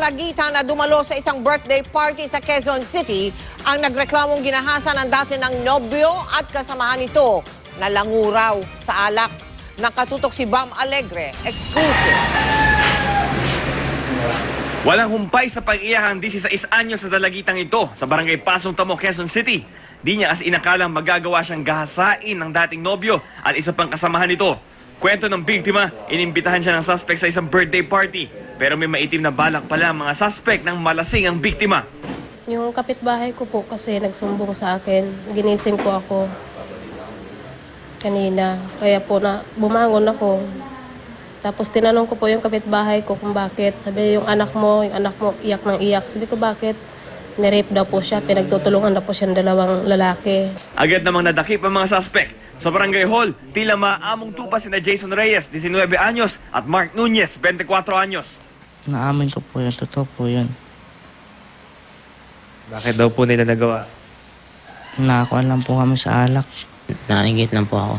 dalagita na dumalo sa isang birthday party sa Quezon City ang nagreklamong ginahasan ng dati ng nobyo at kasamahan nito na languraw sa alak. Nakatutok si Bam Alegre. Exclusive. Walang humpay sa pag-iyak ang 16 anyos sa dalagitang ito sa barangay Pasong Tamo, Quezon City. Di niya kasi inakalang magagawa siyang gahasain ng dating nobyo at isa pang kasamahan nito. Kwento ng biktima, inimbitahan siya ng suspect sa isang birthday party. Pero may maitim na balak pala ang mga suspect nang malasing ang biktima. Yung kapitbahay ko po kasi nagsumbong sa akin. Ginising ko ako kanina. Kaya po na bumangon ako. Tapos tinanong ko po yung kapitbahay ko kung bakit. Sabi yung anak mo iyak ng iyak. Sabi ko bakit? Nirape daw po siya, pinagtutulungan daw po siya ng dalawang lalaki. Agad namang nadakip ang mga suspect. Sa barangay hall, tila maamong tupa sina Jason Reyes, 19 anyos, at Mark Nunez, 24 anyos. Naamin ko po yun, totoo po yun. Bakit daw po nila nagawa? Nakakuan lang po kami sa alak. Nainggit lang po ako.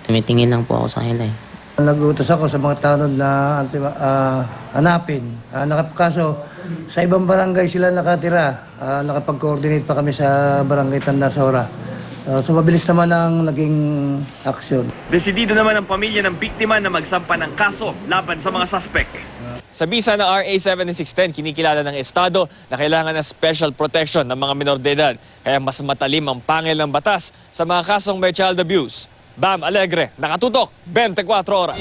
Tumitingin lang po ako sa kanila eh. Nag-utos ako sa mga tanod na hanapin. Kaso sa ibang barangay sila nakatira. Nakapag-coordinate pa kami sa barangay Tandasora. So mabilis naman ang naging aksyon. Desidido naman ang pamilya ng biktima na magsampa ng kaso laban sa mga suspect. Sa bisa ng RA 7610, kinikilala ng Estado na kailangan ng special protection ng mga minor de edad. Kaya mas matalim ang pangil ng batas sa mga kasong may child abuse. Bam Alegre, nakatutok, 24 oras.